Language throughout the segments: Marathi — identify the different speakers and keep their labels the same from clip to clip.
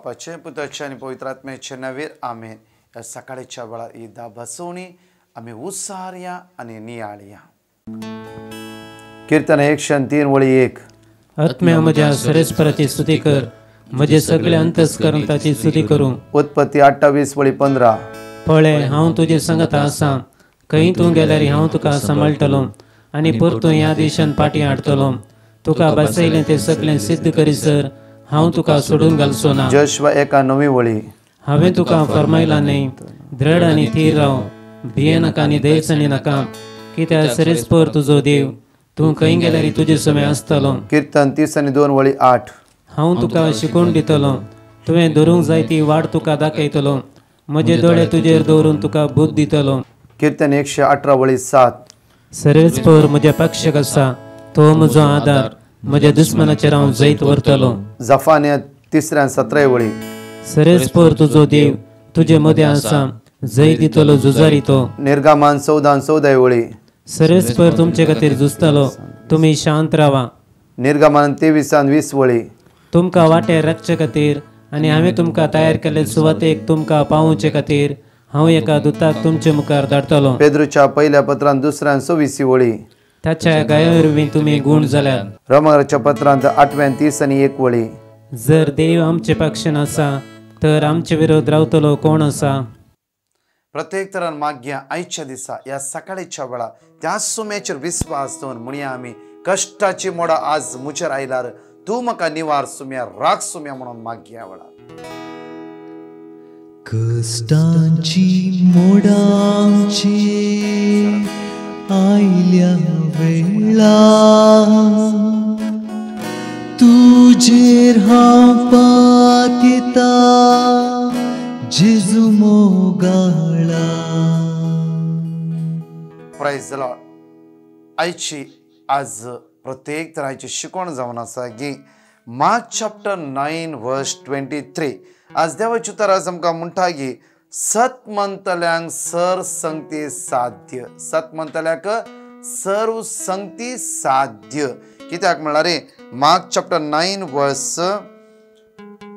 Speaker 1: बापाचे पुत्राचे आणि पवित्र आत्म्याचे नावे आमेन. या सकाळच्या वेळा ही दा बसवणी आम्ही उत्साहया आणि नियाळया. कीर्तन 103 वळी 1.
Speaker 2: आत्म्या म्हज्या सरस्वराची स्तुती कर, म्हजे सगळे अंतस्करणाची स्तुती करूं.
Speaker 1: उत्पत्ती 28 वळी 15.
Speaker 2: पळय हांव तुजे संगत आसां, खंय तूं गेल्यार हांव तुका सांबाळटलो आनी परतून ह्या देशान फाटीं हाडटलो. तुका बसयलें तें सगळें सिद्ध करीसर हांव तुका सोडून घालचो ना.
Speaker 1: जोशुआ 1:9 वळी.
Speaker 2: हांवें तुका फरमायलां न्ही, दृढ आनी थीर राव, भिये नाका आनी दयचणी नाका, कित्याक सरेस्पर तुजो देव तूं खंय गेल्यार तुजे समय आसतलो.
Speaker 1: कीर्तन 30:2 वळी 8.
Speaker 2: हांव तुका शिकोवन दितलो, तुवें धरूंक जाय ती वाट तुका दाखयतलो, म्हजे दोळे तुजेर दवरून तुका बूद दितलो.
Speaker 1: कीर्तन 118 वळी 7.
Speaker 2: सरेस्पर म्हज्या पक्षाक आसा, तो म्हजो आदार, म्हज्या दुस्मनाचेर हांव जैत व्हरतलो.
Speaker 1: जफान्या 3:17 वळी.
Speaker 2: सरेस्पर तुजो देव तुजे मदें आसा, जैत दितलो झुजारी तो.
Speaker 1: निर्गमन 14:14 वळी.
Speaker 2: सरेस्पर तुमचे खातीर झुजतलो, तुमी शांत रावा.
Speaker 1: निर्गमन 23:20 वळी.
Speaker 2: तुमकां वाटेर राखचे खातीर आनी हांवें तुमकां तयार केल्ले सुवातेक तुमकां पावोवचे खातीर हांव एका दुताक तुमचे मुखार धाडटलो.
Speaker 1: पेद्रूच्या पहिल्या पत्रांत 2:26 वळी.
Speaker 2: ताच्या गायावरवीं तुमी गूण जाल्यात.
Speaker 1: रोमांच्या पत्रांत 8:30 वळी.
Speaker 2: जर देव आमचे पक्षान आसा तर आमचे विरोध रावतलो कोण आसा.
Speaker 1: प्रत्येक तरान मागया आयच्या दिसा या सकाळीच्या वेळा त्या सुम्याचेर विस्वास दवरून म्हणया आमी, कष्टाची मोडा आज मुचेर आयल्यार तूं म्हाका निवार सुम्या, राख सुम्या म्हणून मागया वेळा.
Speaker 3: कष्टाची मोडा आमची आयल्या वेळा, तुजेर हांव पात येता जेजू मोगाळा.
Speaker 1: Price the Lord. आयची आज प्रत्येक तरांची शिकवण जावन आसा की मार्क चॅप्टर 9 वर्स 23. आज देवाची उतर आज आमकां म्हणटा की सत म्हणतल्यांक सर संगती साध्य. सत म्हणतल्याक सर्व संगती साध्य. कित्याक म्हणल्यार मार्क चॅप्टर 9 वर्स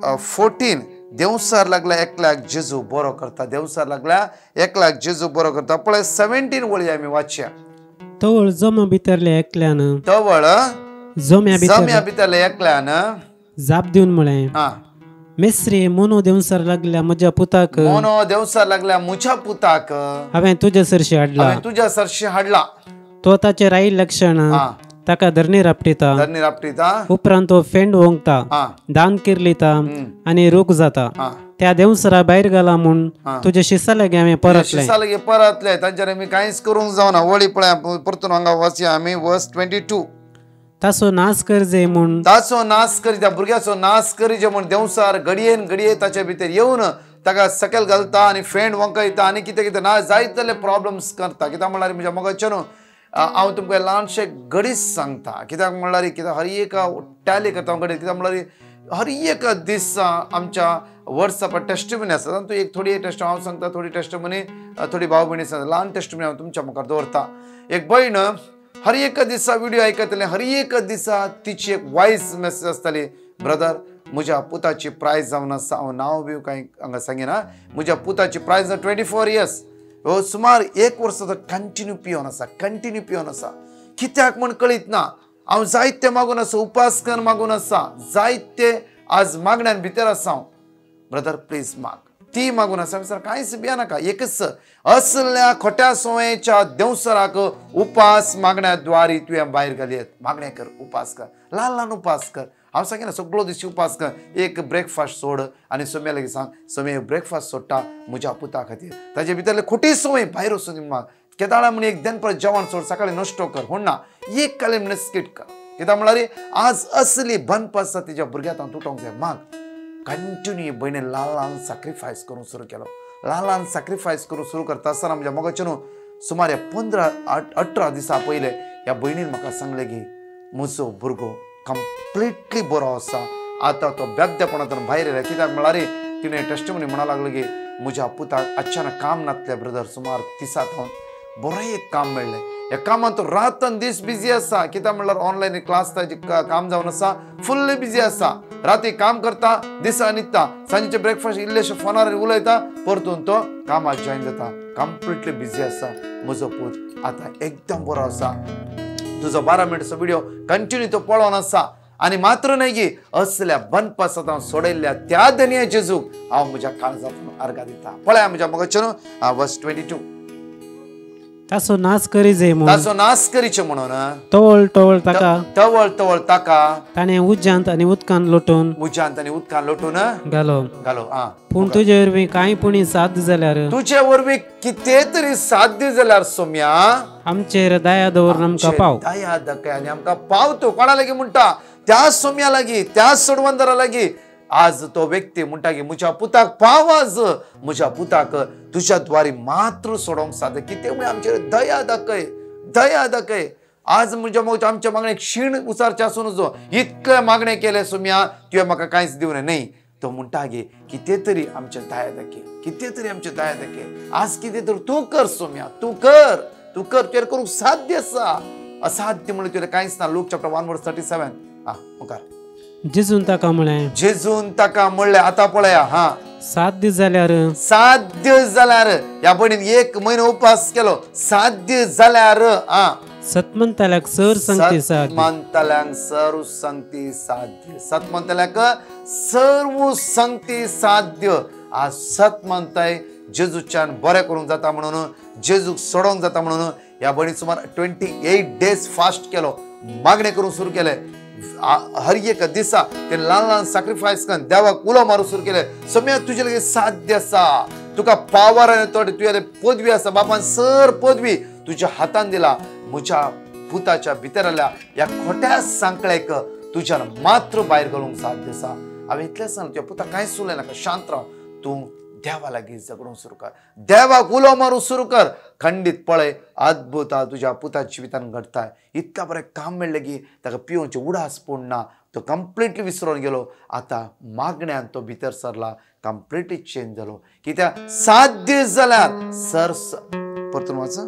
Speaker 1: 14. देवसार लागल्या एकल्याक जेजू बरो करता. देवसार लागल्या एकल्याक जेजू बरो करता. पळय 17 वळी आमी वाचया.
Speaker 2: तवळ जम्या भितरले एकल्यान,
Speaker 1: तवळ
Speaker 2: जम्या
Speaker 1: भितरले एकल्यान
Speaker 2: जाप दिवन म्हळें, मेस्री मोनो देवसार लागल्या म्हज्या पुताक,
Speaker 1: मोनो देवसार लागल्या म्हज्या पुताक
Speaker 2: हांवें तुज्या सरशी हाडला.
Speaker 1: हांवें तुज्या सरशी हाडला.
Speaker 2: तो ताचेर आयिल्ले लक्षण ताका धरणीर आपटिता. उपरांत तो फेंड ओंगता, दान किर्लिता आनी रूख जाता. त्या देवसरा भायर घाला म्हूण तुजे शिसालागे हांवें
Speaker 1: परतले. तांचेर आमी कांयच करूंक जावना. वळी पळय परतून हांगा वाचया आमी वर्स 22.
Speaker 2: ताचो नाश करजे म्हूण,
Speaker 1: ताचो नाश करी, त्या भुरग्याचो नाश करीजे म्हूण देवसार घडयेन घडये ताचे भितर येवन ताका सकयल घालता आनी फेंड वंकयता आनी कितें कितें ना जायत जाल्ले प्रॉब्लम्स करता. कित्याक म्हणल्यार म्हज्या मोगाचें न्हू, हांव तुमकां ल्हानशें घडीच सांगता. कित्याक म्हणल्यार कित्याक हर एक टॅली करता हांव घडये. कित्याक म्हणल्यार हर एक दीस आमच्या वॉट्सॅपार टेस्टमनी आसा. तातूंत एक थोडी टेस्ट हांव सांगता, थोडी टेस्टमनी, थोडी भाव भयणी सांगता. ल्हान टेस्टमनी हांव तुमच्या मुखार दवरता. एक भयण हर एक दिसा व्हिडिओ आयकतले. हर एक दिसा तिची एक वॉयस मेसेज आसताली, ब्रदर म्हज्या पुताची प्रायज जावन आसा. हांव नांव बी कांय हांगा सांगिना. म्हज्या पुताची प्रायज 24 इयर्स. सुमार 1 वर्स तो कंटिन्यू पियोन आसा. कित्याक म्हण कळीत ना. हांव जायते मागून आसा, उपास कर मागून आसा, जायते आज मागण्यान भितर आसा. हांव ब्रदर प्लीज माग, ती मागून आसा. सर कांयच भिया नाका. एकच असल्या खोट्या सवयेच्या देवसराक उपास मागण्या द्वारी तुवें भायर घालयत. मागणें कर, उपास कर, ल्हान ल्हान उपास कर. हांव सांगिना सगळो दिशी उपास कर. एक ब्रेकफास्ट सोड आनी सोम्या लागीं सांग, सोम्या ब्रेकफास्ट सोडटा म्हज्या पुता खातीर. ताचे भितरले खोटी सवय भायर वचून माग. केदाळा म्हण एक दनपर जेवण सोड, सकाळी नाश्तो कर. म्हण ना, एक काले म्हण स्किट कर. कित्याक म्हणल्यार आज असली बंद आसा तिच्या भुरग्याक तुटोंक जाय. माग कंटिन्यू भयणी ल्हान ल्हान सॅक्रिफायस करूंक सुरू केलो. ल्हान ल्हान सॅक्रिफायस करूंक सुरू करता आसतना म्हज्या मोगाचें न्हू, सुमार 15-18 दिसां पयले ह्या भयणीन म्हाका सांगलें की म्हजो भुरगो कंप्लिटली बरो आसा. आतां तो बेगदेपणांतल्यान भायर येयला. कित्याक म्हळ्यार तिणें टेस्टमनी म्हणा लागलो की म्हज्या पुताक अचानक काम नासलें ब्रदर. सुमार 30 बरें एक काम मेळ्ळें. ह्या कामांत तो रातन दीस बिजी आसा. कित्याक म्हणल्यार ऑनलायन क्लास ताजे काम जावन आसा, फुल्ल बिजी आसा. राती काम करता, दिसा न्हिदता, सांजेचे ब्रेकफास्ट इल्लेशे फोनार उलयता, परतून तो कामाक जॉईन जाता. कंप्लिटली बिजी आसा. म्हजो पूत आतां एकदम बरो आसा. तुजो 12 मिनटाचो व्हिडिओ कंटिन्यू तो पळोवन आसा. आनी मात्र न्हय गी असल्या बनपासत हांव सोडयल्ल्या त्या धन्य जेजूक हांव म्हज्या काळजांतून अर्घा दिता. पळया म्हज्या मोगाचें वर्स 22.
Speaker 2: तासो नाश करी जे म्हूण
Speaker 1: ताचो नाश करीचे म्हणून
Speaker 2: तवळ तवळ ताका
Speaker 1: तवळ तवळ ताका
Speaker 2: ताणें उज्यांत आनी उदकांत लोटून
Speaker 1: उज्यांत आनी उदकांत लोटून
Speaker 2: घालो.
Speaker 1: घालो.
Speaker 2: पूण तुजे वरवीं कांय पुणी साध्य जाल्यार
Speaker 1: तुजे वरवीं कितें तरी साध्य जाल्यार सोम्या
Speaker 2: आमचेर दया दवरून आमकां पाव.
Speaker 1: दया दकय आनी आमकां पावतो. कोणा लागीं म्हणटा? त्या सोम्या लागीं, त्या सोडवंदरा लागीं. आज तो व्यक्ती म्हणटा की म्हज्या पुताक पाव. आज म्हज्या पुताक तुज्या द्वारे मात्र सोडोवंक साद. कितें म्हळ्यार आमचेर दया दाखय, दया दाखय. आज म्हज्या आमच्या मागणेक शीण उसारचे आसूं नजो. इतके मागणे केले सोम्या, तुवें म्हाका कांयच दिवं न्हय. तो म्हणटा गे कितें तरी आमचे दया दाखय, कितें तरी आमचे दया दाखय. आज कितें तरी तूं कर सोम्या, तूं कर, तूं कर. तुवें करूंक साध्य आसा. असाध्य म्हणून तुवें कांयच ना. Look chapter 1:37. मुखार
Speaker 2: जेजून ताका म्हळें,
Speaker 1: जेजून ताका म्हणलें. आतां पळया.
Speaker 2: साध्य जाल्यार
Speaker 1: साध्य जाल्यार ह्या भयणीन 1 म्हयनो उपास केलो. साध्य जाल्यार
Speaker 2: सतमंताल्याक सर संगती साध्य.
Speaker 1: सतमंताल्यांक सर्व संगती साध्य. सतमंताल्याक सर्व संगती साध्य. आज सत म्हणताय जेजूच्यान बरें करूंक जाता म्हणून, जेजूक सोडोंक जाता म्हणून ह्या भयणी सुमार 28 डेज फास्ट केलो. मागणे करूंक सुरू केले. हर एक दिसा ते ल्हान ल्हान सॅक्रिफायस करून देवाक उलो मारूंक सुरू केले. सोम्या तुजे लागीं साध्य आसा. तुका पावर आनी थोडे तुवें पदवी आसा. बापान सर पदवी तुज्या हातान दिला. म्हज्या पुताच्या भितर ह्या खोट्या सांकळेक तुज्यान मात्र भायर घालूंक साध्य आसा. हांवें इतलें सांगलें तुज्या पुताक कांयच उलय नाका. शांत राव. तूं देवा लागीं झगडूंक सुरू कर. देवाक उलो मारूंक सुरू कर. खंडीत पळय अद्भुत तुज्या पुताच्या जिवितान घडटाय. इतका बरें काम मेळ्ळें की ताका पिवोवचें उडास पडना. तो कंप्लिटली विसरून गेलो. आतां मागण्यान तो भितर सरला. कंप्लिटली चेंज जालो. कित्याक साध्य जाल्यार सर परतून वाच.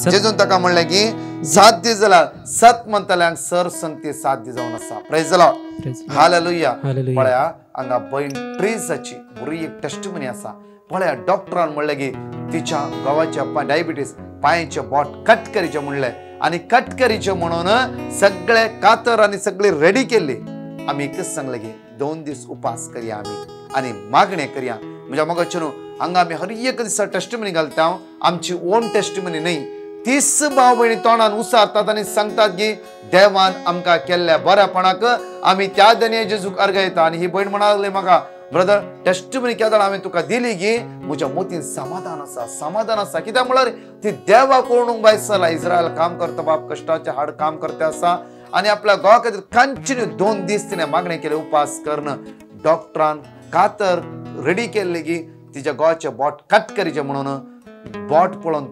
Speaker 1: जेजून ताका म्हणलें की साध्य जाल्यार सत म्हणटल्यांक सर संगती साध्य जावन आसा. Praise the Lord. हालेलुया. पळया हांगा भयण ट्रेसाची बरी एक टेस्टिमनी आसा. पळया डॉक्टरान म्हणलें की तिच्या घोवाच्या डायबिटीस पांयाचे बोट कट करीचे म्हणलें. आनी कट करीचे म्हणून सगळे कातर आनी सगळे रेडी केल्ली. आमी एकच सांगलें की 2 दीस उपास करया आमी आनी मागणें करया. म्हज्या मोगाचें हांगा आमी हर एक दिसा टेस्टिमनी घालता. आमची ओन टेस्टिमनी न्हय. 30 भाव भयणी तोंडान उसारतात आनी सांगतात की देवान आमकां केल्ल्या बऱ्यापणाक आमी त्या धन्य जेजूक अर्घ येता. आनी ही भयण म्हणा लागली म्हाका, ब्रदर टेस्टिमनी केन्ना हांवें तुका दिली की म्हज्या मोतीन समाधान आसा, समाधान आसा. कित्याक म्हळ्यार ती देवा कोणूंक भायर सरला. इस्रायल काम करता बाप, कश्टाचे हाड काम करते आसा. आनी आपल्या घोवा खातीर कंटिन्यू 2 दीस तिणें मागणें केलें उपास करून. डॉक्टरान कातर रेडी केल्ली की तिच्या घोवाचे बोट कट करीचे म्हणून. बोट पळोवन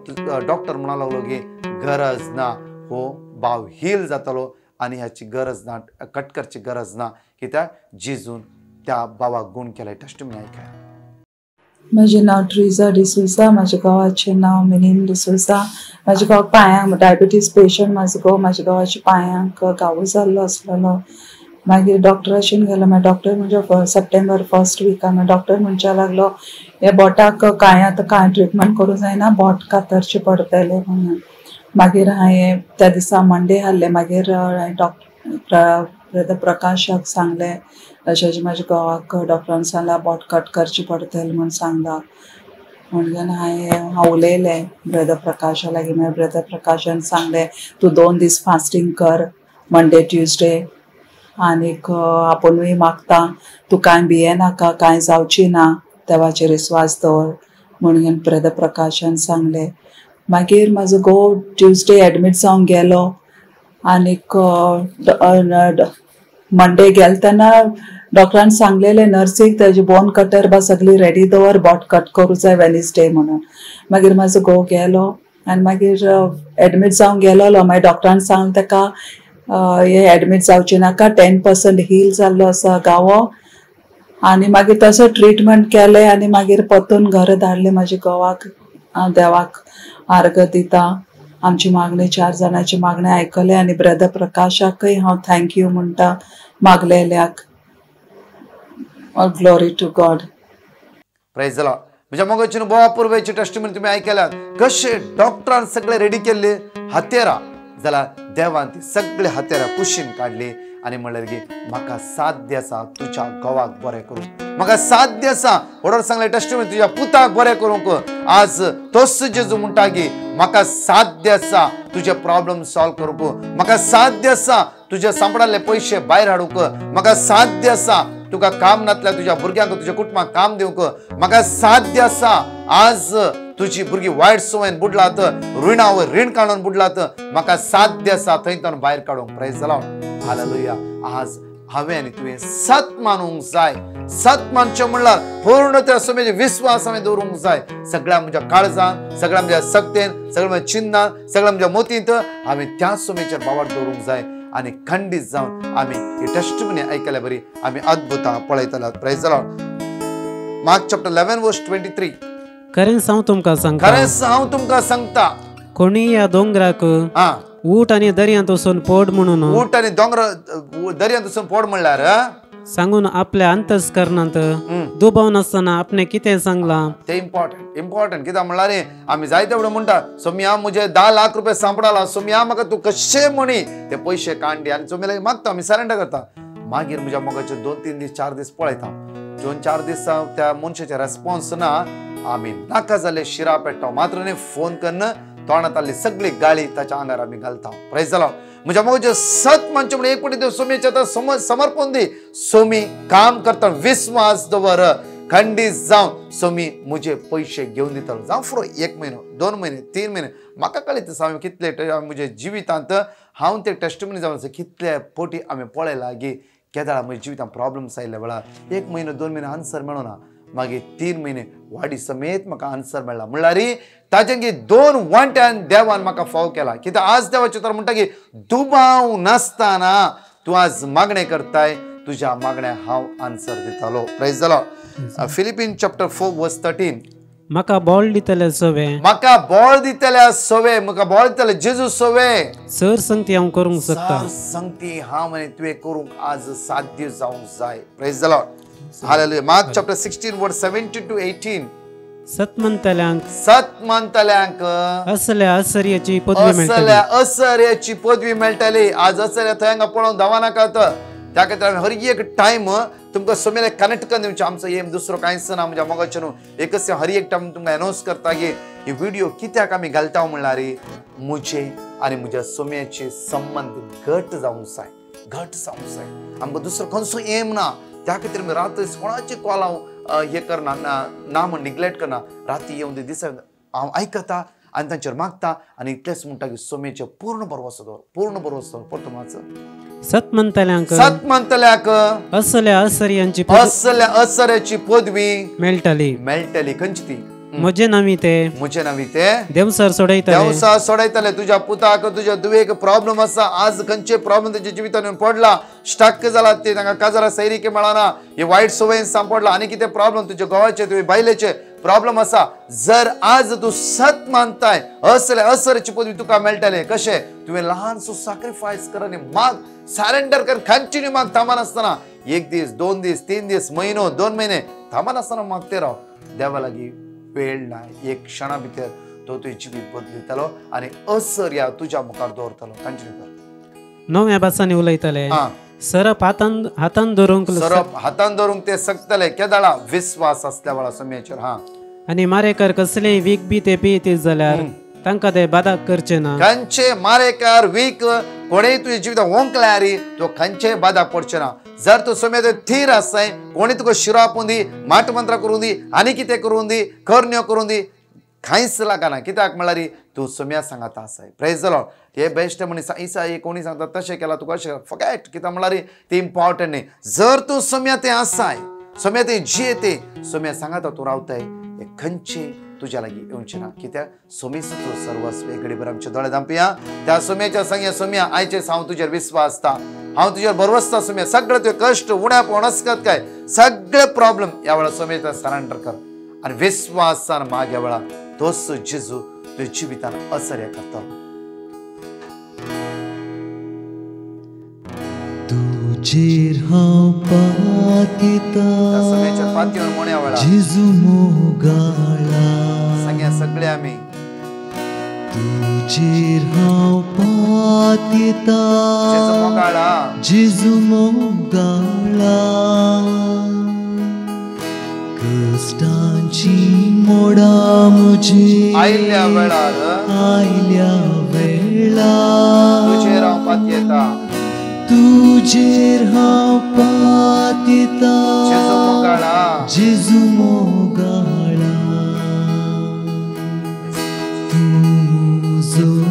Speaker 1: डॉक्टर म्हणा लागलो की गरज ना, हो भाव हील जातलो आनी ह्याची गरज ना, कट करची गरज ना. कित्याक जेजून त्या भावाक गुण केले. टेस्टिमनी आयकाय.
Speaker 4: म्हजें नांव ट्रिजा डिसुसा. म्हाज्या घोवाचें नांव मिनीन डिसुसा. म्हाज्या घोवाक पांयांक डायबिटीज पेशंट. म्हाज्या घोवाच्या पांयांक घावो जाल्लो आसलेलो. मागीर डॉक्टराचेर गेलो. मागीर डॉक्टर म्हणजे सप्टेंबर 1st विकान डॉक्टर म्हणचे लागलो हे बोटाक कांय ट्रिटमेंट करूं जायना, बोट कातरचे पडटले म्हणून. मागीर हांवें त्या दिसा मंडे हाडलें. मागीर ब्रदर प्रकाशाक सांगलें अशें म्हाज्या घोवाक डॉक्टरान सांगलां बोट कट करची पडटलें म्हूण सांगलां. म्हणून हांव उलयलें ब्रदर प्रकाशा लागीं. मागीर ब्रदर प्रकाशान सांगलें तूं 2 दीस फास्टींग कर, मंडे ट्युजडे. आनीक आपुणूय मागता तूं कांय भिये नाका, कांय जावची ना, देवाचेर विस्वास दवर म्हणून ब्रदर प्रकाशान सांगलें. मागीर म्हाजो घोव ट्युजडे एडमीट जावंक गेलो. आनीक मंडे गेले तेन्ना डॉक्टरान सांगलेलें नर्सीक तेजे बोन कटर बा सगळी रेडी दवर, बोट कट करूं जाय वेनिसडे म्हणून. मागीर म्हाजो घोव गेलो आनी मागीर एडमीट जावंक गेलोलो. मागीर डॉक्टरान सांगलें ताका हे एडमीट जावचे नाका, 10% हील जाल्लो आसा घावो. आनी मागीर तसो ट्रिटमेंट केलें आनी मागीर परतून घरा धाडलें म्हाज्या घोवाक. देवाक अर्घ दिता आमची मागणी 4 जाणांची मागणी आयकले आणि ब्रदर प्रकाशाकय हांव थँक्यू म्हणटा मागलेल्याक. Glory to God.
Speaker 1: Praise the Lord. म्हणजे मगची बोवा पूर्वेची टेस्टिमनी तुम्ही ऐकल्यात कशे डॉक्टरान सगळे रेडी केल्ले हत्यारा जाल्यार देवान ती सगळे हत्यारा कुशीन काढली आणि म्हणलें की म्हाका साध्य आसा तुझ्या घोवाक बरें करूंक. म्हाका साध्य आसा ऑर्डर सांगले टेस्टिमनी तुझ्या पुताक बरें करूंक. आज तोच जेजू म्हणटा की म्हाका साध्य आसा तुझे प्रॉब्लेम सॉल्व करूंक. म्हाका साध्य आसा तुझे सांपडाले पयशे भायर हाडूंक. म्हाका साध्य आसा तुका काम नातल्या तुझ्या भुरग्यांक तुझ्या कुटुंबाक काम दिवंक. म्हाका साध्य आसा आज तुझी भुरगीं वायट संवयन बुडलात ऋणावर रीण काडून बुडलात. म्हाका साध्य आसा थंयतन भायर काडूंक. Praise the Lord. हालेलुया. आज हांवें आनी तुवें सत मानूंक जाय. सत मानचें म्हणल्यार पूर्ण त्या समेचे विश्वास हांवें दवरूंक जाय. सगळ्या म्हज्या काळजान सगळ्या म्हज्या सक्तेन सगळ्या म्हज्या चिन्नान सगळ्या म्हज्या मोतींत हांवें त्या समेचेर बाबार दवरूंक जाय आणि खंडीत जावन आम्ही ही टेस्टिमनी ऐकल्या बरी आम्ही अद्भुतां पळयतले. Praise the Lord. Mark chapter 11 वर्स 23.
Speaker 2: खरेंच हांव तुमकां सांगता
Speaker 1: खरेंच हांव तुमकां सांगता
Speaker 2: कोणी या दोंगराक ऊट आनी दर्यांत वचून पड म्हणून
Speaker 1: ऊट आनी दोंगर दर्यांत वचून पड म्हणल्यार
Speaker 2: सांगून आपल्या अंतस्करणांत दुबाव नासतना आपणे कितें सांगलां
Speaker 1: ते इम्पॉर्टंट कित्याक म्हणल्यार आमी जायते फुडें म्हणटा सोम्या म्हजे 10 लाख रुपया सांपडाला सोम्या म्हाका तूं कशें म्हणी ते पयशे कांडी आनी सोम्या मागता आमी सरेंडर करता. मागीर म्हज्या मोगाचे 2-3 दीस 4 दीस पळयता 2-4 दीस त्या मनशाचे रेस्पॉन्स ना आमी नाका जाले शिरा पेट्टा मात्र न्ही फोन करना तोंडांतली सगळी गाळी ताच्या आंगार आमी घालता. Praise the Lord. म्हज्या मोगाचे सत मानचे म्हणून एक पटी देव सोम्याचे समर्पण दी. सोमी काम करता विश्वास दवर खंडीत जावन सोमी म्हजे पयशे घेवन दितलो जावं फुडें 1 म्हयनो 2 म्हयने 3 म्हयने म्हाका कळीत हांवें कितले म्हजे जिवितांत हांव ते टेस्टिमनी जावन कितले पोटी आमी पळयला की केदाळ म्हज्या जिवितांत प्रॉब्लम्स आयिल्ले वेळार 1 म्हयनो 2 म्हयने आन्सर मेळना मागीर 3 म्हयने वाडी समेत म्हाका आन्सर मेळ्ळा. म्हणल्यार ताजें की 2 वांट्यान देवान म्हाका फाव केला. कित्याक आज देवाचे तर म्हणटा की दुबाव नासतना तूं आज मागणें करताय तुज्या मागण्या हांव आन्सर दितालो. Praise the Lord. Philippine chapter 4 वर्स 13.
Speaker 2: म्हाका बॉल दितले सवे
Speaker 1: म्हाका बॉल दितल्या सवे म्हाका बॉल दितले जेजू सवे
Speaker 2: सर संगती हांव करूंक शकता.
Speaker 1: संगती हांव आनी तुवें करूंक आज साध्य जावंक जाय. Praise the Lord. Hallelujah. Mark chapter 16 वर्स 17 to 18.
Speaker 2: सत म्हणतल्यांक
Speaker 1: असल्या
Speaker 2: असर्याची
Speaker 1: पदवी मेळटली. आज असल्या थंय हांगा पळोवन धांवा नाकात. त्या खातीर हर एक टायम तुमकां सोमेले कनेक्ट करून दिवचें आमचो एम दुसरो कांयच ना. म्हज्या मोगाचे न्हू एकच हर एक टायम तुमकां अनाउन्स करता की ही व्हिडिओ कित्याक आमी घालता म्हणल्यार म्हजे आनी म्हज्या सोम्याचे संबंध घट जावंक जाय. घट जावंक जाय. आमकां दुसरो खंयचो एम ना. त्या खातीर आमी रात्री कोणाची कॉल हांव हे करना ना म्हण निग्लेक्ट करना. राती येवन दिसा हांव आयकता आनी तांचेर मागता आनी इतलेंच म्हणटा की सोमेचे पूर्ण बरोवसो दवर पूर्ण बरोवसो दवर. पळय मातसो
Speaker 2: सत म्हणतल्यांक
Speaker 1: असल्या असऱ्याची पदवी मेळटली. खंयची ती
Speaker 2: म्हजे नावी ते देवसार
Speaker 1: सोडयतले. तुज्या पुताक तुज्या दुवेक प्रॉब्लेम आसा आज खंयचे प्रॉब्लेम तेच्या जिवितान येवन पडला स्टक जाला ते तांकां काजारा सैरीके मेळना हे वायट संवयन सांपडला आनी कितें प्रॉब्लेम तुज्या गोवाचे तुवें बायलेचे प्रॉब्लेम आसा जर आज तूं सत मानताय असऱ्याची पदवी तुका मेळटले. कशें तुवें ल्हानसो सॅक्रिफायस कर आनी माग सरेंडर कर कंटिन्यू माग थांबा नासतना 1 दीस 2 दीस 3 दीस म्हयनो 2 म्हयने थांबा नासतना मागते राव. देवा लागीं वेळ नाय. 1 क्षणा भितर तो तुवें जिवीत बदलितलो आनी असर्या तुज्या मुखार दवरतलो. कंटिन्यू कर.
Speaker 2: नव्या भासांनी उलयतले. सरप हातान
Speaker 1: धरूंक ते सकतले. केदाळा विश्वास आसल्या वेळा सोम्याचेर.
Speaker 2: आनी मारेकार कसलेय वीक बी ते पियेत जाल्यार तांकां ते बादाक करचे ना.
Speaker 1: खंयचे मारेकार वीक कोणेय तुझ्या जिवितांत वंकल्यार तो खंयचे बादाक पडचे ना. जर तूं सोम्या थीर आसाय कोणी तुका शिरो आपून दी माट मंत्र करून दी आनी कितें करून दी करण्यो करून दी कांयच लागना. कित्याक म्हळ्यार तूं सोम्या सांगाता आसाय. Praise the Lord. हे बेस्ट मनीस इसा कोणी सांगता तशें केला तुका अशें फगेट कित्याक म्हळ्यार ते इम्पॉर्टंट न्ही. जर तूं सोम्या तें आसाय सोम्या तें जियेते सोम्या सांगाता तूं रावताय हे खंयचे तुज्या लागीं येवचें ना. कित्याक सोमीच तूं सर्वस्व. एक घडी भर आमचे दोळे धांपया त्या सोम्याच्या सांगया सोम्या आयचेच हांव तुजेर विश्वास आसता हांव तुजेर बरोवसता सोम्या. सगळे तुवें कश्ट उण्याप अणस्कत काय सगळे प्रॉब्लेम ह्या वेळा सोम्याच्या सरेंडर कर आनी विश्वासान माग ह्या वेळा तोच जेजू तुज्या जिवितांत असर्या करता.
Speaker 3: तुजेर हांव पातिता
Speaker 1: त्या सगळ्याच्या पातयेवर मोण्या वेळा
Speaker 3: जेजू मोगाळा
Speaker 1: सांग्या सगळे आम्ही
Speaker 3: तुजेर हांव पातिता
Speaker 1: जेजू मोगाळा
Speaker 3: जेजू मोगाळा कष्टांची मोडा म्हजी
Speaker 1: आयल्या वेळार
Speaker 3: आयल्या वेळार
Speaker 1: तुझे राव पातयेता
Speaker 3: तुजेर हांव पातिता
Speaker 1: जेजू मोगाळा
Speaker 3: जेजू मोगाळा तूं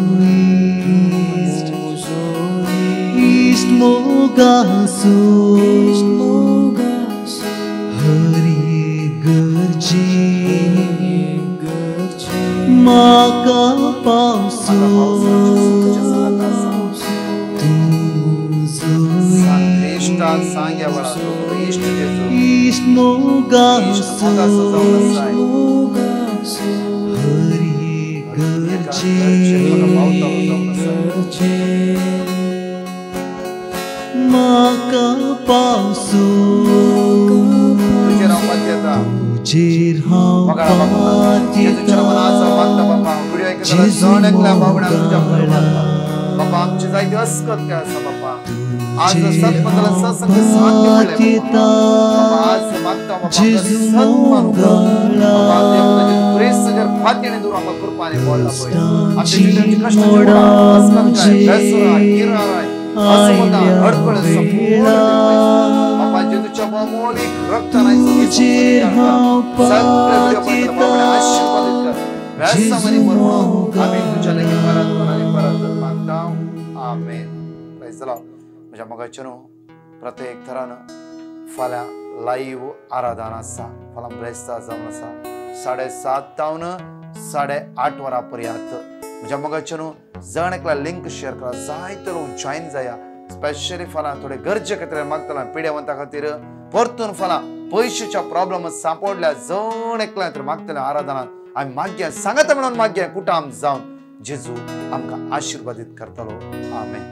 Speaker 3: इश्ट मोगासो हरी गरजे म्हाका पावसो
Speaker 1: इष्टान सांग्या वेळा तू इष्ट जेजू
Speaker 3: इश्ट मोगासो
Speaker 1: मोगासो
Speaker 3: हरी गरजे म्हाका पावसो
Speaker 1: तुझे राव पातयेता
Speaker 3: तुजेर हांव
Speaker 1: मोगाळा बाबा जेजूच्या मनाचा मागता बाबा व्हिडिओ ऐकताना जण एकला बाबडा तुझ्या बरोबर बाबा आमची जायती असकत काय असा बाबा आज सत्पदाला सत्संग साध्य मिळाले बाबा आज मागता बाबा सन्मान बाबा देवताचे प्रेस जर फातीने दूर आम्हाला कृपाने बोलला पाहिजे आमच्या जीवनाची कष्ट जोडा असकत काय बेसुरा किरारा असमता हडकळ संपूर्ण बाबा जेजूच्या बहुमौलिक रक्त नाही सगळे व्हिडिओ बाबा आशीर्वादित कर व्यासामध्ये मरून आम्ही तुझ्या लगे परत मागता आमेन प्रेज द लॉर्ड म्हज्या मोगाचेनो प्रत्येक तरान फाल्यां लाईव्ह आराधना आसा फाल्यां ब्रेस्तां जावन आसा 7:30 तावन 8:30 वरां पर्यंत म्हज्या मोगाचेनो जण एकला लिंक शेअर करा जायते लोक जॉईन जाया स्पेशली फाल्यां थोडे गरजे खातीर मागतला पिड्यावंता खातीर परतून फाल्यां पयशाच्या प्रॉब्लेम सांपडल्या जण एकला तर मागतले आराधनात आमी मागया सांगात म्हणून मागया कुटाम जावन जेजू आमकां आशीर्वादीत करतलो आमेन.